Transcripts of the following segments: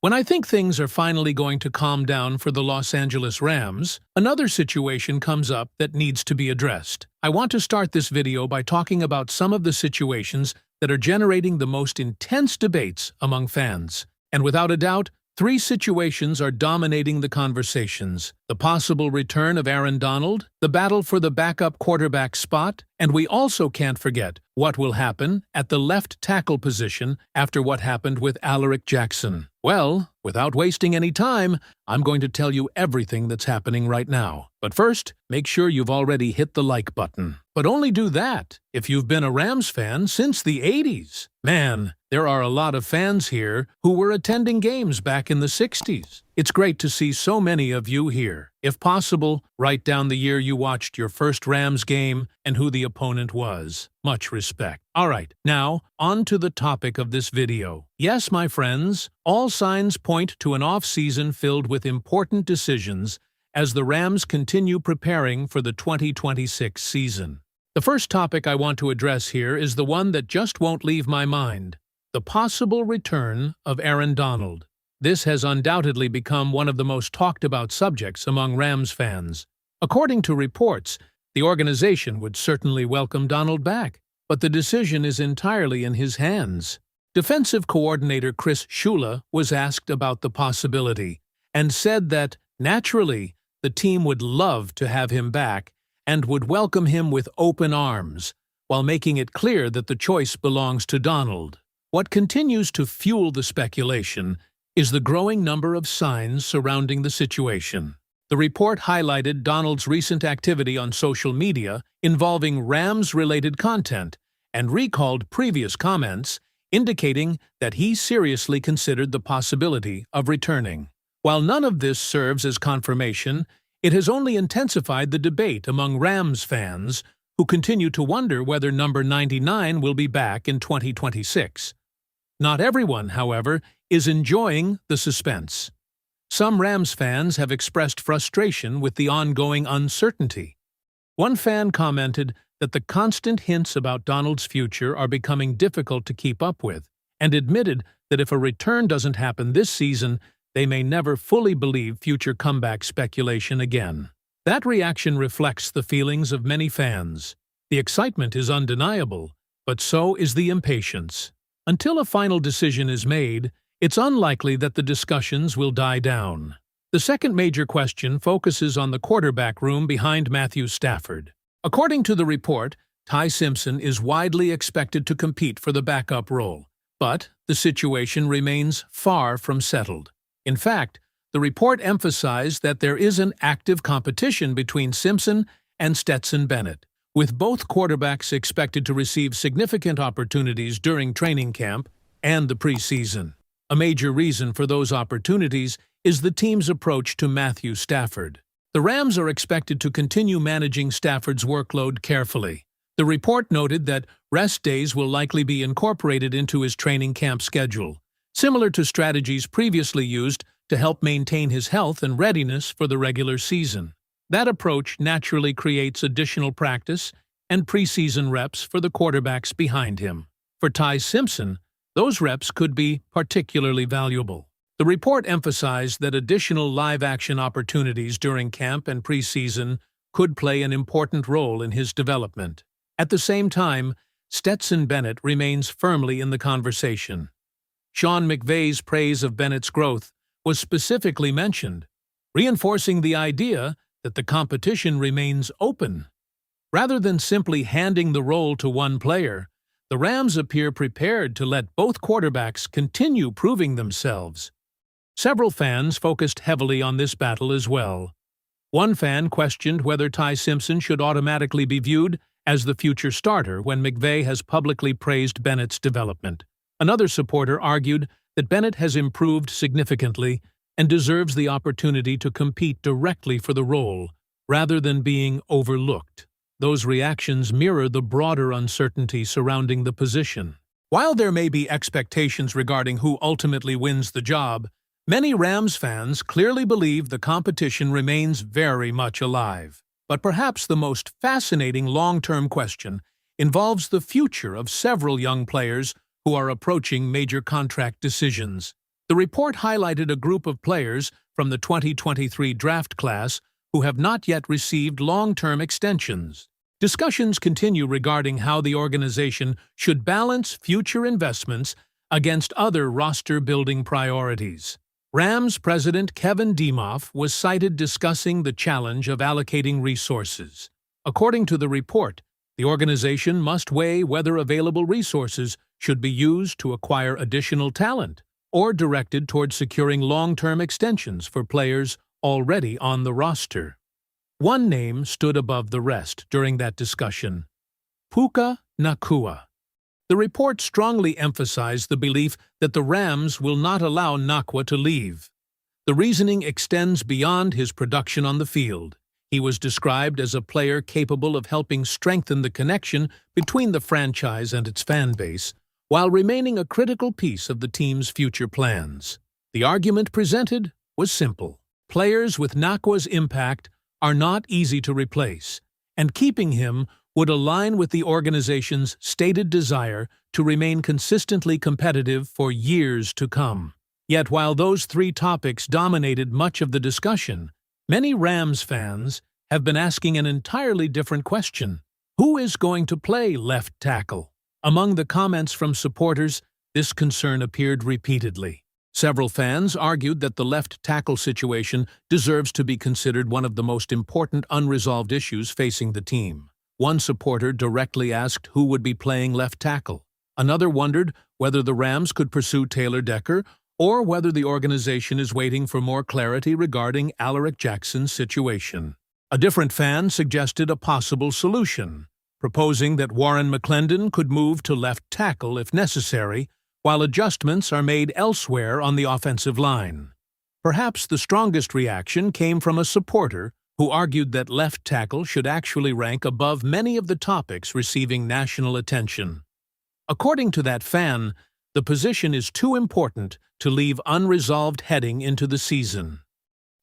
When I think things are finally going to calm down for the Los Angeles Rams, another situation comes up that needs to be addressed. I want to start this video by talking about some of the situations that are generating the most intense debates among fans. And without a doubt, three situations are dominating the conversations: the possible return of Aaron Donald, the battle for the backup quarterback spot, and we also can't forget what will happen at the left tackle position after what happened with Alaric Jackson. Well, without wasting any time, I'm going to tell you everything that's happening right now. But first, make sure you've already hit the like button. But only do that if you've been a Rams fan since the 80s. Man, there are a lot of fans here who were attending games back in the 60s. It's great to see so many of you here. If possible, write down the year you watched your first Rams game and who the opponent was. Much respect. Alright, now, on to the topic of this video. Yes, my friends, all signs point to an off-season filled with important decisions as the Rams continue preparing for the 2026 season. The first topic I want to address here is the one that just won't leave my mind: the possible return of Aaron Donald. This has undoubtedly become one of the most talked-about subjects among Rams fans. According to reports, the organization would certainly welcome Donald back, but the decision is entirely in his hands. Defensive coordinator Chris Shula was asked about the possibility and said that, naturally, the team would love to have him back and would welcome him with open arms, while making it clear that the choice belongs to Donald. What continues to fuel the speculation is the growing number of signs surrounding the situation. The report highlighted Donald's recent activity on social media involving Rams-related content and recalled previous comments indicating that he seriously considered the possibility of returning. While none of this serves as confirmation, it has only intensified the debate among Rams fans who continue to wonder whether number 99 will be back in 2026. Not everyone, however, is enjoying the suspense. Some Rams fans have expressed frustration with the ongoing uncertainty. One fan commented that the constant hints about Donald's future are becoming difficult to keep up with, and admitted that if a return doesn't happen this season, they may never fully believe future comeback speculation again. That reaction reflects the feelings of many fans. The excitement is undeniable, but so is the impatience. Until a final decision is made, it's unlikely that the discussions will die down. The second major question focuses on the quarterback room behind Matthew Stafford. According to the report, Ty Simpson is widely expected to compete for the backup role, but the situation remains far from settled. In fact, the report emphasized that there is an active competition between Simpson and Stetson Bennett, with both quarterbacks expected to receive significant opportunities during training camp and the preseason. A major reason for those opportunities is the team's approach to Matthew Stafford. The Rams are expected to continue managing Stafford's workload carefully. The report noted that rest days will likely be incorporated into his training camp schedule, similar to strategies previously used to help maintain his health and readiness for the regular season. That approach naturally creates additional practice and preseason reps for the quarterbacks behind him. For Ty Simpson, those reps could be particularly valuable. The report emphasized that additional live-action opportunities during camp and preseason could play an important role in his development. At the same time, Stetson Bennett remains firmly in the conversation. Sean McVay's praise of Bennett's growth was specifically mentioned, reinforcing the idea that the competition remains open. Rather than simply handing the role to one player, the Rams appear prepared to let both quarterbacks continue proving themselves. Several fans focused heavily on this battle as well. One fan questioned whether Ty Simpson should automatically be viewed as the future starter when McVay has publicly praised Bennett's development. Another supporter argued that Bennett has improved significantly and deserves the opportunity to compete directly for the role, rather than being overlooked. Those reactions mirror the broader uncertainty surrounding the position. While there may be expectations regarding who ultimately wins the job, many Rams fans clearly believe the competition remains very much alive. But perhaps the most fascinating long-term question involves the future of several young players who are approaching major contract decisions. The report highlighted a group of players from the 2023 draft class who have not yet received long-term extensions. Discussions continue regarding how the organization should balance future investments against other roster-building priorities. RAMS President Kevin Demoff was cited discussing the challenge of allocating resources. According to the report, the organization must weigh whether available resources should be used to acquire additional talent or directed toward securing long-term extensions for players already on the roster. One name stood above the rest during that discussion: Puka Nacua. The report strongly emphasized the belief that the Rams will not allow Nacua to leave. The reasoning extends beyond his production on the field. He was described as a player capable of helping strengthen the connection between the franchise and its fan base, while remaining a critical piece of the team's future plans. The argument presented was simple. Players with Nacua's impact are not easy to replace, and keeping him would align with the organization's stated desire to remain consistently competitive for years to come. Yet while those three topics dominated much of the discussion, many Rams fans have been asking an entirely different question: who is going to play left tackle? Among the comments from supporters, this concern appeared repeatedly. Several fans argued that the left tackle situation deserves to be considered one of the most important unresolved issues facing the team. One supporter directly asked who would be playing left tackle. Another wondered whether the Rams could pursue Taylor Decker or whether the organization is waiting for more clarity regarding Alaric Jackson's situation. A different fan suggested a possible solution, proposing that Warren McClendon could move to left tackle if necessary, while adjustments are made elsewhere on the offensive line. Perhaps the strongest reaction came from a supporter who argued that left tackle should actually rank above many of the topics receiving national attention. According to that fan, the position is too important to leave unresolved heading into the season.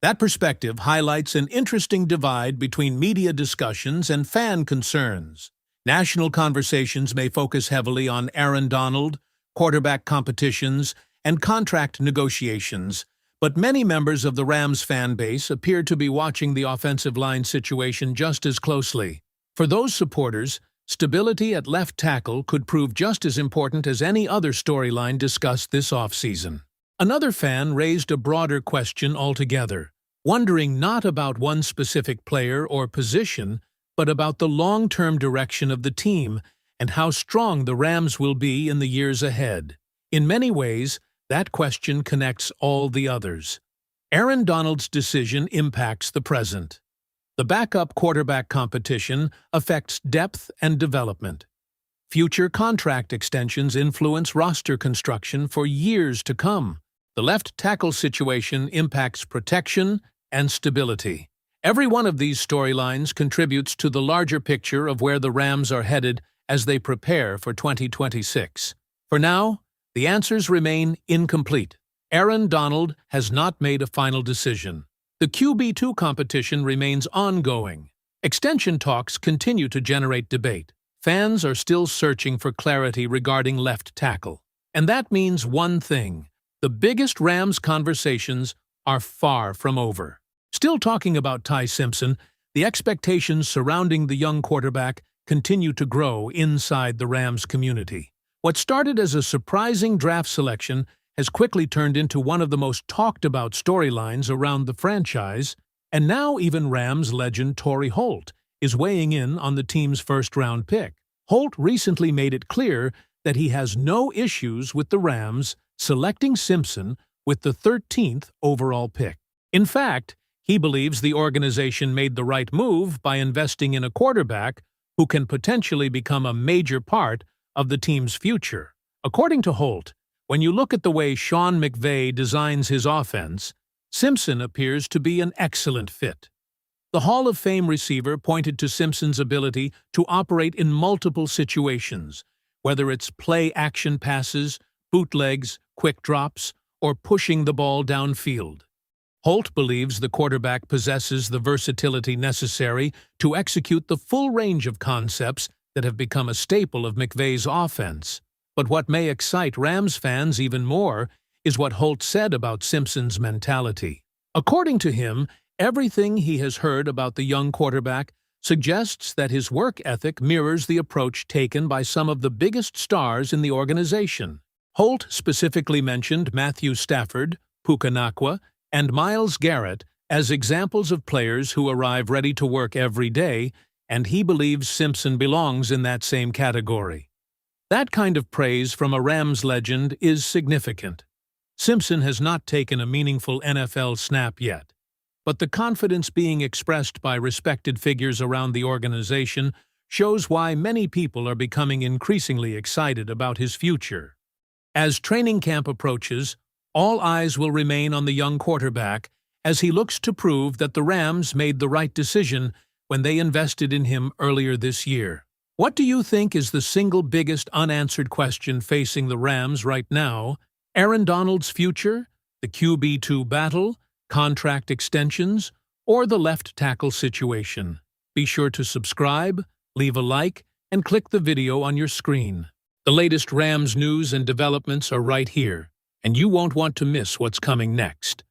That perspective highlights an interesting divide between media discussions and fan concerns. National conversations may focus heavily on Aaron Donald, quarterback competitions, and contract negotiations, but many members of the Rams fan base appear to be watching the offensive line situation just as closely. For those supporters, stability at left tackle could prove just as important as any other storyline discussed this offseason. Another fan raised a broader question altogether, wondering not about one specific player or position, but about the long-term direction of the team and how strong the Rams will be in the years ahead. In many ways, that question connects all the others. Aaron Donald's decision impacts the present. The backup quarterback competition affects depth and development. Future contract extensions influence roster construction for years to come. The left tackle situation impacts protection and stability. Every one of these storylines contributes to the larger picture of where the Rams are headed as they prepare for 2026. For now, the answers remain incomplete. Aaron Donald has not made a final decision. The QB2 competition remains ongoing. Extension talks continue to generate debate. Fans are still searching for clarity regarding left tackle. And that means one thing: the biggest Rams conversations are far from over. Still talking about Ty Simpson, the expectations surrounding the young quarterback continue to grow inside the Rams community. What started as a surprising draft selection has quickly turned into one of the most talked-about storylines around the franchise, and now even Rams legend Torrey Holt is weighing in on the team's first-round pick. Holt recently made it clear that he has no issues with the Rams selecting Simpson with the 13th overall pick. In fact, he believes the organization made the right move by investing in a quarterback who can potentially become a major part of the team's future. According to Holt, when you look at the way Sean McVay designs his offense, Simpson appears to be an excellent fit. The Hall of Fame receiver pointed to Simpson's ability to operate in multiple situations, whether it's play-action passes, bootlegs, quick drops, or pushing the ball downfield. Holt believes the quarterback possesses the versatility necessary to execute the full range of concepts that have become a staple of McVay's offense. But what may excite Rams fans even more is what Holt said about Simpson's mentality. According to him, everything he has heard about the young quarterback suggests that his work ethic mirrors the approach taken by some of the biggest stars in the organization. Holt specifically mentioned Matthew Stafford, Puka Nacua, and Myles Garrett as examples of players who arrive ready to work every day, and he believes Simpson belongs in that same category. That kind of praise from a Rams legend is significant. Simpson has not taken a meaningful NFL snap yet, but the confidence being expressed by respected figures around the organization shows why many people are becoming increasingly excited about his future. As training camp approaches, all eyes will remain on the young quarterback as he looks to prove that the Rams made the right decision when they invested in him earlier this year. What do you think is the single biggest unanswered question facing the Rams right now? Aaron Donald's future, the QB2 battle, contract extensions, or the left tackle situation? Be sure to subscribe, leave a like, and click the video on your screen. The latest Rams news and developments are right here, and you won't want to miss what's coming next.